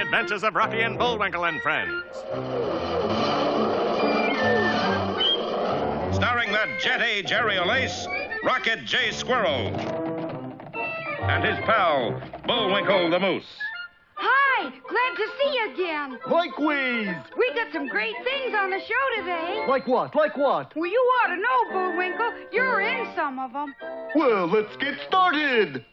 adventures of ruffian Bullwinkle and friends. Starring that jetty Jerry O'Lace, Rocket J. Squirrel, and his pal, Bullwinkle the Moose. Hi, glad to see you again. Likewise. We got some great things on the show today. Like what? Like what? Well, you ought to know, Bullwinkle. You're in some of them. Well, let's get started.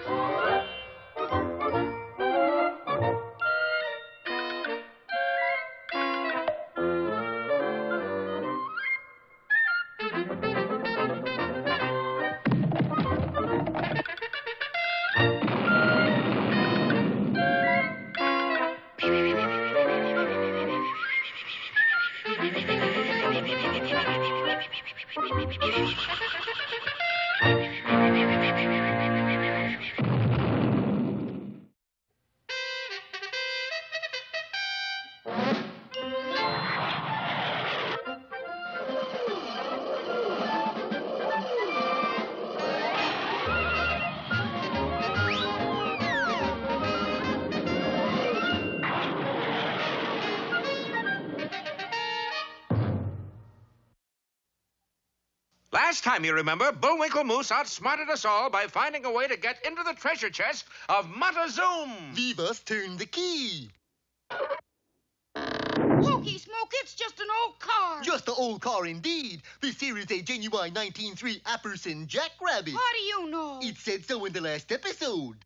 Last time, you remember, Bullwinkle Moose outsmarted us all by finding a way to get into the treasure chest of Monte. Leave us turn the key. Hokey smoke, it's just an old car. Just an old car indeed. This here is a genuine 1903 Apperson Jackrabbit. How do you know? It said so in the last episode.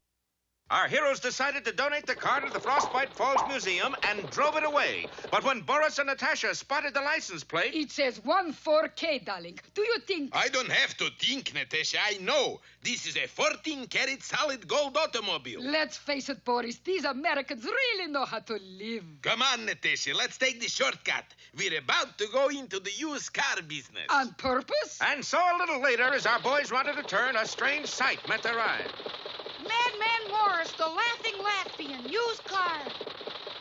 Our heroes decided to donate the car to the Frostbite Falls Museum and drove it away. But when Boris and Natasha spotted the license plate... It says 14K, darling. Do you think... I don't have to think, Natasha. I know. This is a 14-karat solid gold automobile. Let's face it, Boris. These Americans really know how to live. Come on, Natasha. Let's take the shortcut. We're about to go into the used car business. On purpose? And so a little later, as our boys rounded a turn, a strange sight met their eye. Madman Morris, the laughing Latvian, used car.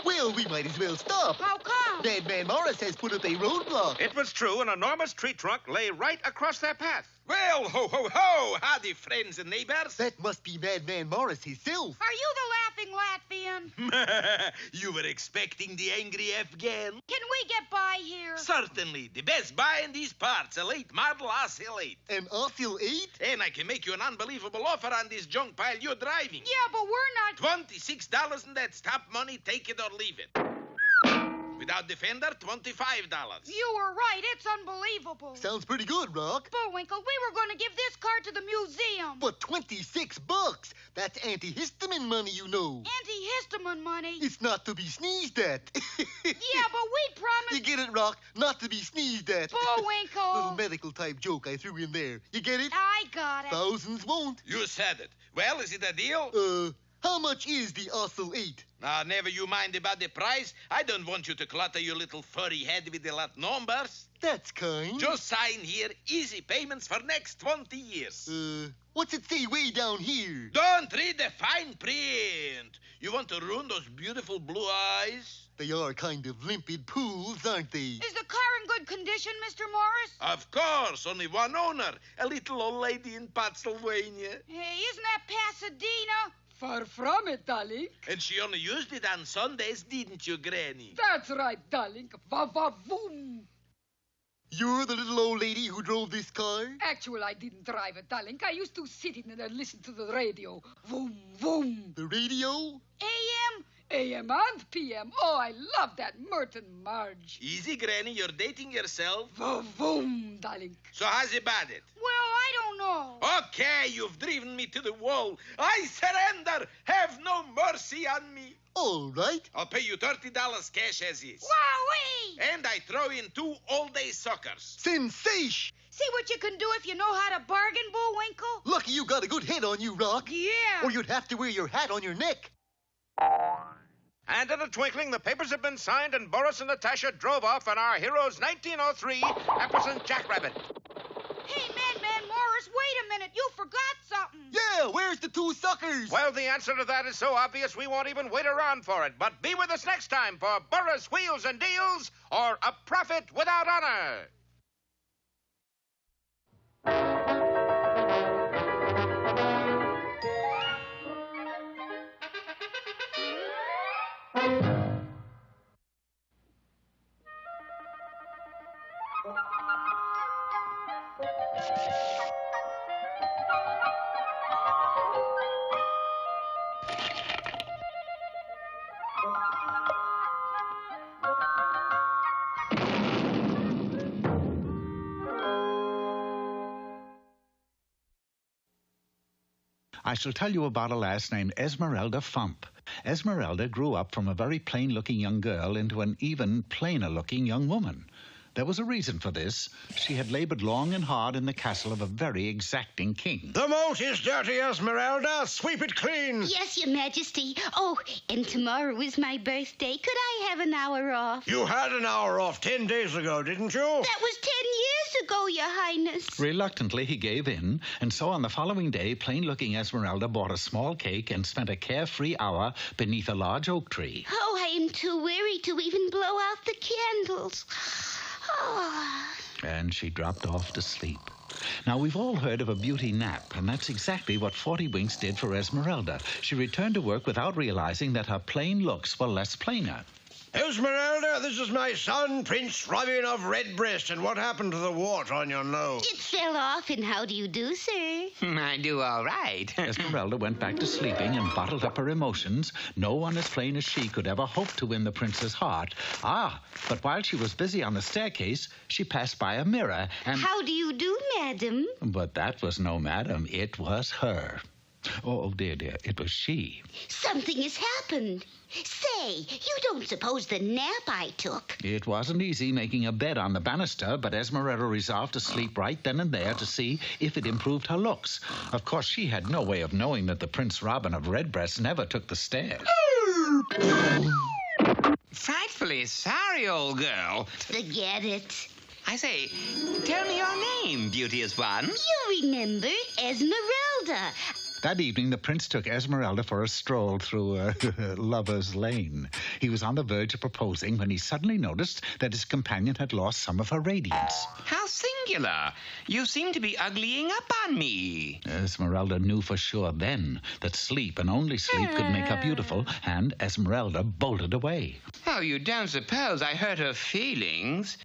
Well, we might as well stop. How come? Madman Morris has put up a roadblock. It was true. An enormous tree trunk lay right across their path. Well, ho, ho, ho. Howdy, friends and neighbors. That must be Madman Morris himself. Are you the laughing Latvian? You were expecting the angry Afghan? Can we get by here? Certainly. The best buy in these parts, a late model Oscillate. An Oscil 8? And I can make you an unbelievable offer on this junk pile you're driving. Yeah, but we're not... $26 and that's top money. Take it or leave it. Without Defender, $25. You were right. It's unbelievable. Sounds pretty good, Rock. Bullwinkle, we were going to give this car to the museum. But $26. That's antihistamine money, you know. Antihistamine money? It's not to be sneezed at. Yeah, but we promised... You get it, Rock? Not to be sneezed at. Bullwinkle. Little medical-type joke I threw in there. You get it? I got it. Thousands won't. You said it. Well, is it a deal? How much is the Oscil 8? Never you mind about the price. I don't want you to clutter your little furry head with a lot of numbers. That's kind. Just sign here, easy payments for next 20 years. What's it say way down here? Don't read the fine print. You want to ruin those beautiful blue eyes? They are kind of limpid pools, aren't they? Is the car in good condition, Mr. Morris? Of course, only one owner, a little old lady in Pennsylvania. Hey, isn't that Pasadena? Far from it, darling. And she only used it on Sundays, didn't you, Granny? That's right, darling. Va-va-voom. You're the little old lady who drove this car? Actually, I didn't drive it, darling. I used to sit in it and listen to the radio. Voom, voom. The radio? AM? AM and PM. Oh, I love that Merton Marge. Easy, Granny. You're dating yourself. Voom, darling. So how's about it? Well, I don't know. Okay, you've driven me to the wall. I surrender. Have no mercy on me. All right. I'll pay you $30 cash as is. Wowee! And I throw in 2 all-day suckers. Sensation! See what you can do if you know how to bargain, Bullwinkle? Lucky you got a good head on you, Rock. Yeah. Or you'd have to wear your hat on your neck. And in a twinkling, the papers had been signed, and Boris and Natasha drove off in our hero's 1903 Apperson Jackrabbit. Hey, Madman Morris, wait a minute. You forgot something. Yeah, where's the 2 suckers? Well, the answer to that is so obvious we won't even wait around for it. But be with us next time for Boris Wheels and Deals or A Profit Without Honor. I shall tell you about a lass named Esmeralda Fump. Esmeralda grew up from a very plain-looking young girl into an even plainer-looking young woman. There was a reason for this. She had labored long and hard in the castle of a very exacting king. The moat is dirty, Esmeralda. Sweep it clean. Yes, Your Majesty. Oh, and tomorrow is my birthday. Could I have an hour off? You had an hour off 10 days ago, didn't you? That was 10 years ago, Your Highness. Reluctantly, he gave in, and so on the following day, plain-looking Esmeralda bought a small cake and spent a carefree hour beneath a large oak tree. Oh, I am too weary to even blow out the candles. Oh. And she dropped off to sleep. Now, we've all heard of a beauty nap, and that's exactly what 40 Winks did for Esmeralda. She returned to work without realizing that her plain looks were less plainer. Esmeralda, this is my son, Prince Robin of Redbreast. And what happened to the wart on your nose? It fell off, and how do you do, sir? I do all right. Esmeralda went back to sleeping and bottled up her emotions. No one as plain as she could ever hope to win the prince's heart. But while she was busy on the staircase, she passed by a mirror and... How do you do, madam? But that was no madam. It was her. Oh, dear, it was she. Something has happened. Say, you don't suppose the nap I took... It wasn't easy making a bed on the banister, but Esmeralda resolved to sleep right then and there to see if it improved her looks. Of course, she had no way of knowing that the Prince Robin of Redbreast never took the stairs. Frightfully sorry, old girl. Forget it. I say, tell me your name, beauteous one. You remember Esmeralda. That evening, the prince took Esmeralda for a stroll through Lover's Lane. He was on the verge of proposing when he suddenly noticed that his companion had lost some of her radiance. How singular. You seem to be uglying up on me. Esmeralda knew for sure then that sleep and only sleep could make her beautiful, and Esmeralda bolted away. Oh, you don't suppose I hurt her feelings?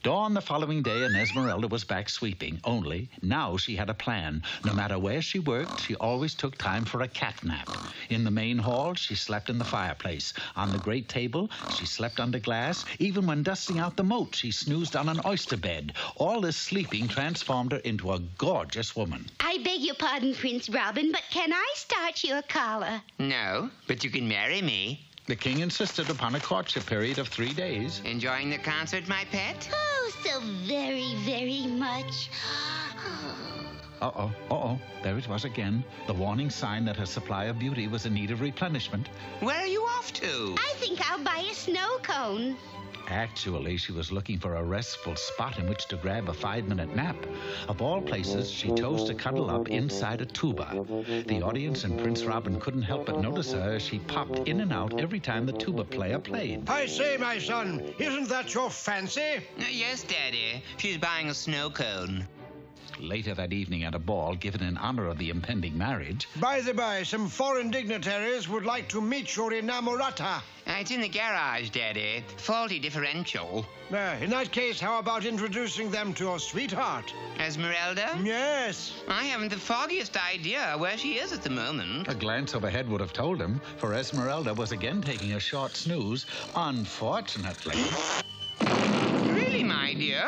Dawn the following day, and Esmeralda was back sweeping. Only, now she had a plan. No matter where she worked, she always took time for a cat nap. In the main hall, she slept in the fireplace. On the great table, she slept under glass. Even when dusting out the moat, she snoozed on an oyster bed. All this sleeping transformed her into a gorgeous woman. I beg your pardon, Prince Robin, but can I start your collar? No, but you can marry me. The king insisted upon a courtship period of 3 days. Enjoying the concert, my pet? Oh, so very, very much. There it was again. The warning sign that her supply of beauty was in need of replenishment. Where are you off to? I think I'll buy a snow cone. Actually, she was looking for a restful spot in which to grab a 5-minute nap. Of all places, she chose to cuddle up inside a tuba. The audience and Prince Robin couldn't help but notice her as she popped in and out every time the tuba player played. I say, my son, isn't that your fancy? Yes, Daddy. She's buying a snow cone. Later that evening at a ball given in honor of the impending marriage... By the by, some foreign dignitaries would like to meet your inamorata. It's in the garage, Daddy. Faulty differential. In that case, how about introducing them to your sweetheart? Esmeralda? Yes. I haven't the foggiest idea where she is at the moment. A glance overhead would have told him, for Esmeralda was again taking a short snooze. Unfortunately... Really, my dear?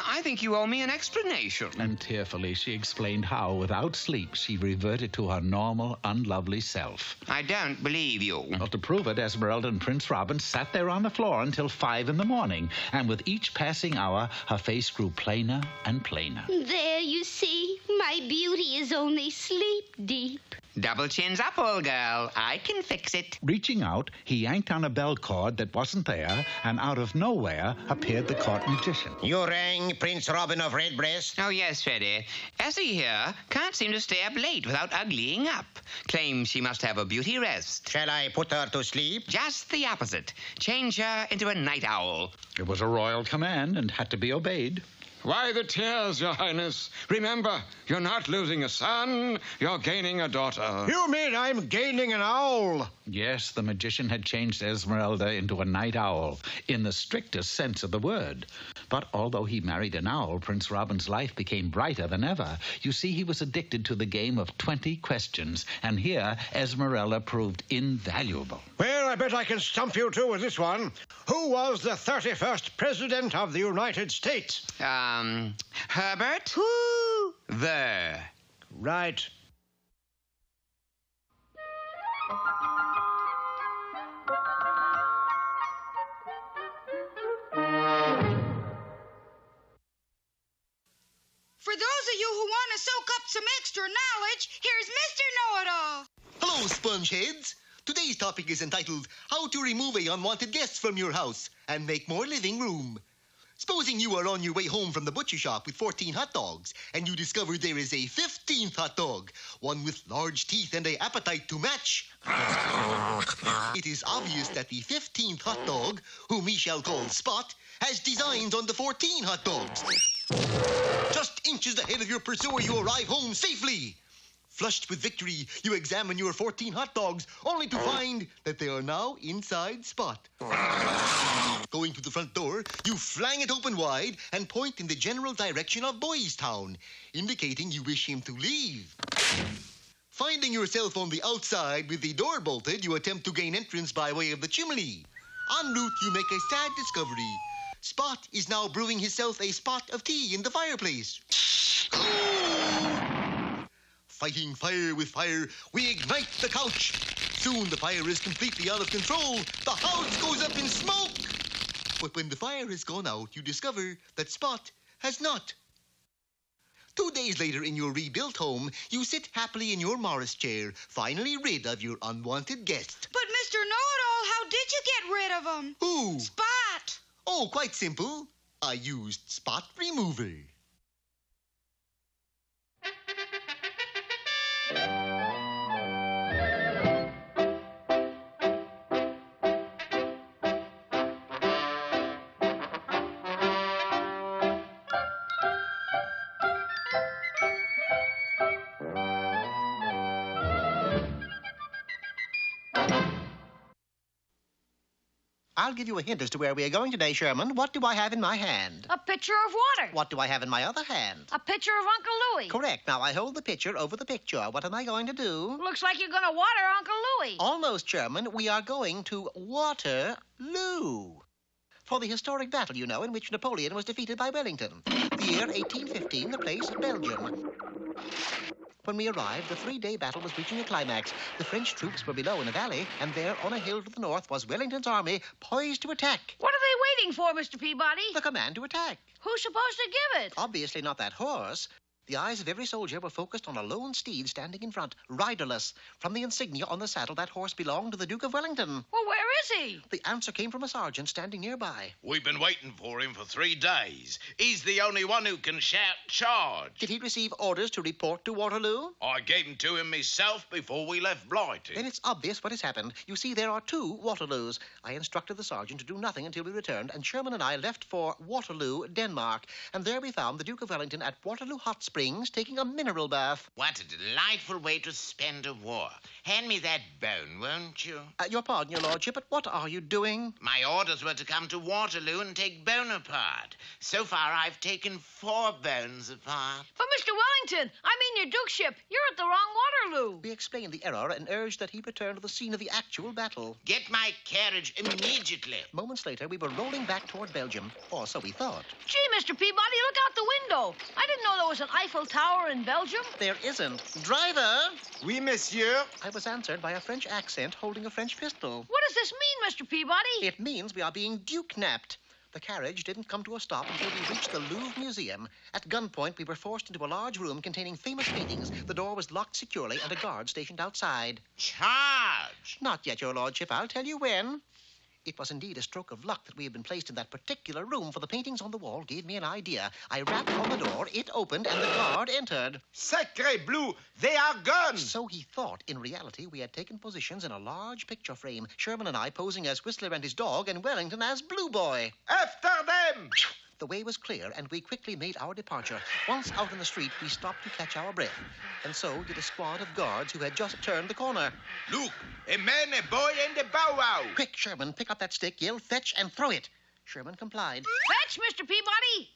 I think you owe me an explanation. And tearfully she explained how, without sleep, she reverted to her normal, unlovely self. I don't believe you. Well, to prove it, Esmeralda and Prince Robin sat there on the floor until 5 in the morning, and with each passing hour, her face grew plainer and plainer. There, you see, my beauty is only sleep deep. Double chins up, old girl. I can fix it. Reaching out, he yanked on a bell cord that wasn't there, and out of nowhere appeared the court magician. You rang Prince Robin of Redbreast? Oh, yes, Freddy. Essie here can't seem to stay up late without uglying up. Claims she must have a beauty rest. Shall I put her to sleep? Just the opposite. Change her into a night owl. It was a royal command and had to be obeyed. Why the tears, Your Highness? Remember, you're not losing a son, you're gaining a daughter. You mean I'm gaining an owl? Yes, the magician had changed Esmeralda into a night owl, in the strictest sense of the word. But although he married an owl, Prince Robin's life became brighter than ever. You see, he was addicted to the game of 20 questions, and here Esmeralda proved invaluable. Well, I bet I can stump you two with this one. Who was the 31st President of the United States? Herbert? Who? There. Right. For those of you who want to soak up some extra knowledge, here's Mr. Know-It-All. Hello, Spongeheads. Today's topic is entitled, How to Remove a Unwanted Guest from Your House and Make More Living Room. Supposing you are on your way home from the butcher shop with 14 hot dogs, and you discover there is a 15th hot dog, one with large teeth and an appetite to match. It is obvious that the 15th hot dog, whom we shall call Spot, has designs on the 14 hot dogs. Just inches ahead of your pursuer, you arrive home safely. Flushed with victory, you examine your 14 hot dogs, only to find that they are now inside Spot. Going to the front door, you flang it open wide and point in the general direction of Boys Town, indicating you wish him to leave. Finding yourself on the outside with the door bolted, you attempt to gain entrance by way of the chimney. En route, you make a sad discovery. Spot is now brewing himself a spot of tea in the fireplace. Fighting fire with fire, we ignite the couch. Soon the fire is completely out of control. The house goes up in smoke. But when the fire has gone out, you discover that Spot has not. 2 days later in your rebuilt home, you sit happily in your Morris chair, finally rid of your unwanted guest. But Mr. Know-It-All, how did you get rid of him? Who? Spot. Oh, quite simple. I used Spot Remover. I'll give you a hint as to where we are going today, Sherman. What do I have in my hand? A pitcher of water. What do I have in my other hand? A pitcher of Uncle Louie. Correct. Now, I hold the pitcher over the picture. What am I going to do? Looks like you're going to water Uncle Louie. Almost, Sherman. We are going to Waterloo. For the historic battle, you know, in which Napoleon was defeated by Wellington. The year 1815, the place, Belgium. When we arrived, the 3-day battle was reaching a climax. The French troops were below in a valley, and there, on a hill to the north, was Wellington's army, poised to attack. What are they waiting for, Mr. Peabody? The command to attack. Who's supposed to give it? Obviously not that horse. The eyes of every soldier were focused on a lone steed standing in front, riderless. From the insignia on the saddle, that horse belonged to the Duke of Wellington. Well, where is he? The answer came from a sergeant standing nearby. We've been waiting for him for 3 days. He's the only one who can shout charge. Did he receive orders to report to Waterloo? I gave him to him myself before we left Blighty. Then it's obvious what has happened. You see, there are 2 Waterloos. I instructed the sergeant to do nothing until we returned, and Sherman and I left for Waterloo, Denmark. And there we found the Duke of Wellington at Waterloo Hot Springs taking a mineral bath. What a delightful way to spend a war. Hand me that bone, won't you? Your pardon, your lordship, but what are you doing? My orders were to come to Waterloo and take bone apart. So far, I've taken 4 bones apart. But, Mr. Wellington, I mean your dukeship. You're at the wrong Waterloo. We explained the error and urged that he return to the scene of the actual battle. Get my carriage immediately. Moments later, we were rolling back toward Belgium, or so we thought. Gee, Mr. Peabody, look out the window. I didn't know there was an Eiffel Tower in Belgium. There isn't. Driver! Oui, monsieur. I was answered by a French accent holding a French pistol. What does this mean, Mr. Peabody? It means we are being duke-napped. The carriage didn't come to a stop until we reached the Louvre Museum. At gunpoint, we were forced into a large room containing famous paintings. The door was locked securely and a guard stationed outside. Charge! Not yet, your lordship. I'll tell you when. It was indeed a stroke of luck that we had been placed in that particular room, for the paintings on the wall gave me an idea. I rapped on the door, it opened, and the guard entered. Sacré bleu, they are guns! So he thought. In reality, we had taken positions in a large picture frame, Sherman and I posing as Whistler and his dog, and Wellington as Blue Boy. After them! The way was clear, and we quickly made our departure. Once out in the street, we stopped to catch our breath. And so did a squad of guards who had just turned the corner. Look, a man, a boy, and a bow wow. Quick, Sherman, pick up that stick, yell, fetch, and throw it. Sherman complied. Fetch, Mr. Peabody!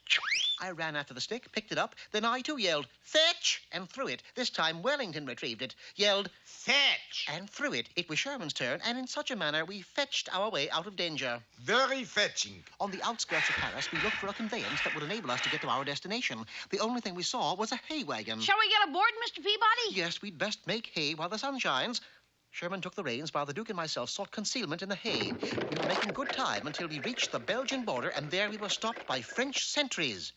I ran after the stick, picked it up, then I too yelled, fetch, and threw it. This time Wellington retrieved it, yelled, Fetch! and threw it. It was Sherman's turn, and in such a manner we fetched our way out of danger. Very fetching. On the outskirts of Paris, we looked for a conveyance that would enable us to get to our destination. The only thing we saw was a hay wagon. Shall we get aboard, Mr. Peabody? Yes, we'd best make hay while the sun shines. Sherman took the reins while the Duke and myself sought concealment in the hay. We were making good time until we reached the Belgian border, and there we were stopped by French sentries.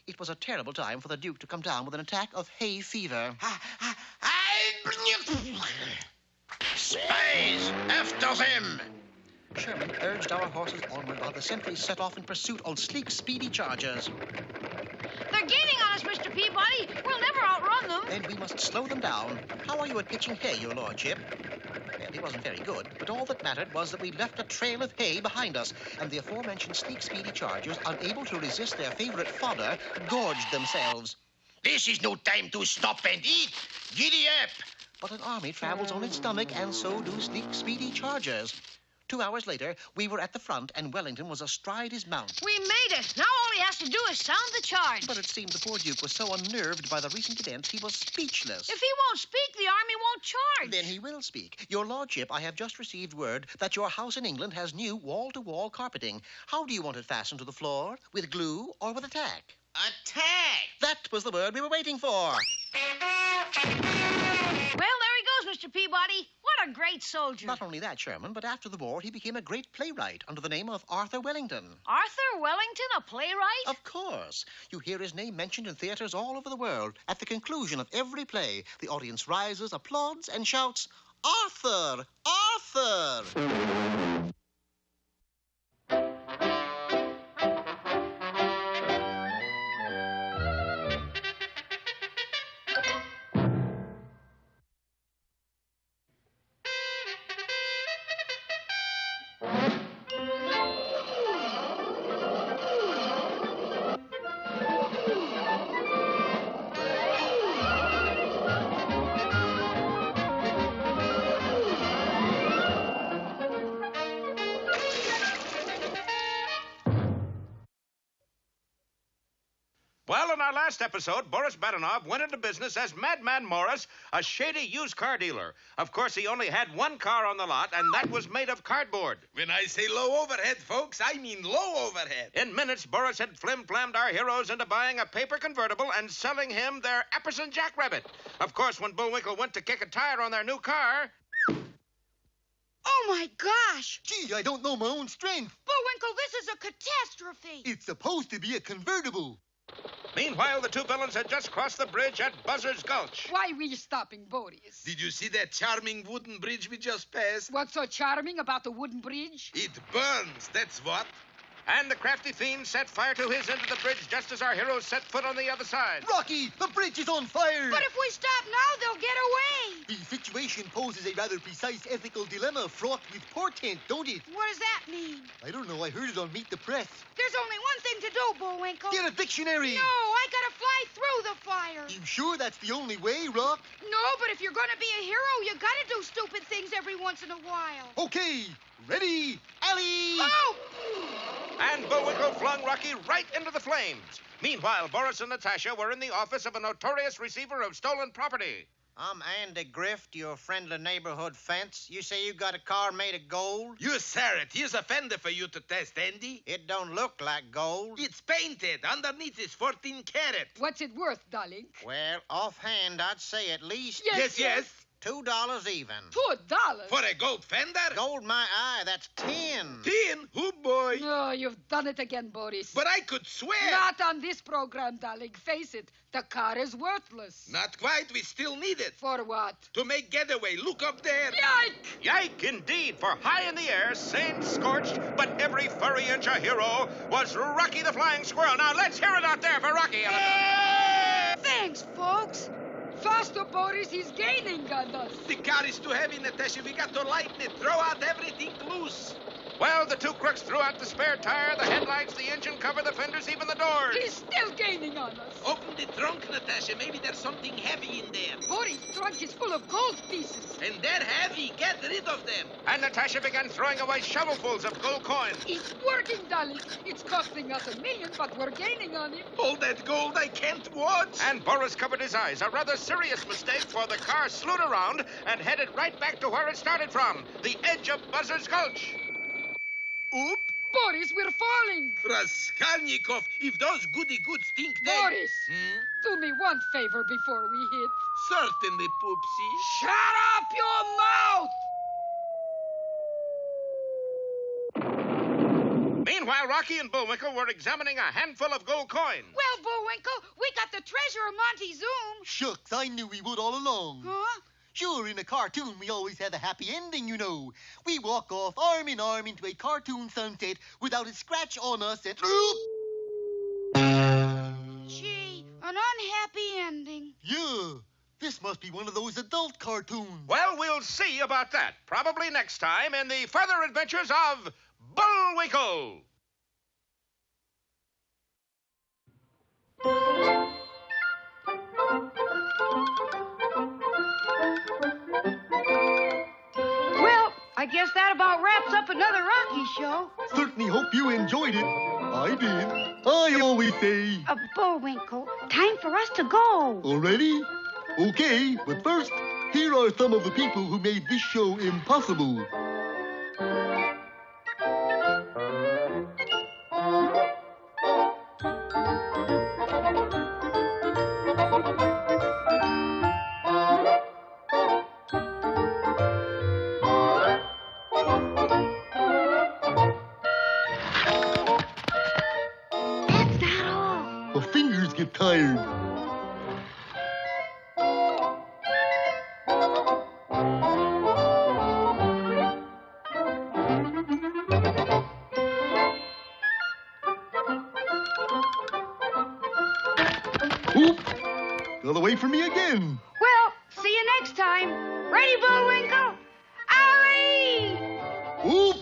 It was a terrible time for the Duke to come down with an attack of hay fever. Spies! After them! Sherman urged our horses onward while the sentries set off in pursuit on sleek, speedy chargers. They're gaining on us, Mr. Peabody. We'll never outrun them. Then we must slow them down. How are you at pitching hay, your lordship? Well, it wasn't very good, but all that mattered was that we left a trail of hay behind us, and the aforementioned sleek, speedy chargers, unable to resist their favorite fodder, gorged themselves. This is no time to stop and eat. Giddy up! But an army travels on its stomach, and so do sleek, speedy chargers. 2 hours later, we were at the front, and Wellington was astride his mount. We made it. Now all he has to do is sound the charge. But it seemed the poor Duke was so unnerved by the recent events, he was speechless. If he won't speak, the army won't charge. Then he will speak. Your lordship, I have just received word that your house in England has new wall-to-wall carpeting. How do you want it fastened to the floor? With glue or with a tack? Attack! That was the word we were waiting for. Well, there he goes, Mr. Peabody. What a great soldier. Not only that, Sherman, but after the war, he became a great playwright under the name of Arthur Wellington. Arthur Wellington, a playwright? Of course. You hear his name mentioned in theaters all over the world. At the conclusion of every play, the audience rises, applauds, and shouts, Arthur! Arthur! Well, in our last episode, Boris Badenov went into business as Madman Morris, a shady used car dealer. Of course, he only had one car on the lot, and that was made of cardboard. When I say low overhead, folks, I mean low overhead. In minutes, Boris had flim-flammed our heroes into buying a paper convertible and selling him their Epperson Jackrabbit. Of course, when Bullwinkle went to kick a tire on their new car... Oh, my gosh. Gee, I don't know my own strength. Bullwinkle, this is a catastrophe. It's supposed to be a convertible. Meanwhile, the two villains had just crossed the bridge at Buzzard's Gulch. Why were you stopping, Boris? Did you see that charming wooden bridge we just passed? What's so charming about the wooden bridge? It burns, that's what. And the crafty fiend set fire to his end of the bridge just as our heroes set foot on the other side. Rocky, the bridge is on fire! But if we stop now, they'll get away. The situation poses a rather precise ethical dilemma fraught with portent, don't it? What does that mean? I don't know. I heard it on Meet the Press. There's only one thing to do, Bullwinkle. Get a dictionary! No, I gotta fly through the fire. You sure that's the only way, Rock? No, but if you're gonna be a hero, you gotta do stupid things every once in a while. Okay, ready, Allie! Oh! And Bullwinkle flung Rocky right into the flames. Meanwhile, Boris and Natasha were in the office of a notorious receiver of stolen property. I'm Andy Grift, your friendly neighborhood fence. You say you got a car made of gold? You sir it. Here's a fender for you to test, Andy. It don't look like gold. It's painted. Underneath is 14 karat. What's it worth, darling? Well, offhand, I'd say at least... Yes. $2 even. $2? For a gold fender? Gold my eye, that's 10. 10? Oh, boy. No, you've done it again, Boris. But I could swear. Not on this program, darling. Face it, the car is worthless. Not quite. We still need it. For what? To make getaway. Look up there. Yike! Yike, indeed, for high in the air, sand scorched, but every furry inch a hero, was Rocky the Flying Squirrel. Now, let's hear it out there for Rocky. Thanks, folks. Faster, Boris, he's gaining on us. The car is too heavy, Natasha. We got to lighten it. Throw out everything loose. Well, the two crooks threw out the spare tire, the headlights, the engine cover, the fenders, even the doors. He's still gaining on us. Open the trunk, Natasha. Maybe there's something heavy in there. Boris' trunk is full of gold pieces. And they're heavy. Get rid of them. And Natasha began throwing away shovelfuls of gold coins. It's working, darling. It's costing us $1 million, but we're gaining on him. All that gold I can't watch. And Boris covered his eyes. A rather serious mistake, for the car slewed around and headed right back to where it started from, the edge of Buzzard's Gulch. Oop. Boris, we're falling. Raskolnikov, if those goody-goods think they... Boris, do me one favor before we hit. Certainly, Poopsie. Shut up your mouth! Meanwhile, Rocky and Bullwinkle were examining a handful of gold coins. Well, Bullwinkle, we got the treasure of Monte Zoom. Shucks, I knew we would all along. Huh? Sure, in a cartoon, we always have a happy ending, you know. We walk off arm in arm into a cartoon sunset without a scratch on us and... Gee, an unhappy ending. Yeah, this must be one of those adult cartoons. Well, we'll see about that. Probably next time in the further adventures of Bullwinkle. Well, I guess that about wraps up another Rocky show. Certainly hope you enjoyed it. I did. I always say... Bullwinkle, time for us to go. Already? Okay, but first, here are some of the people who made this show impossible. Get tired. Oop! Got away from me again. Well, see you next time. Ready, Bullwinkle? Alley! Oop!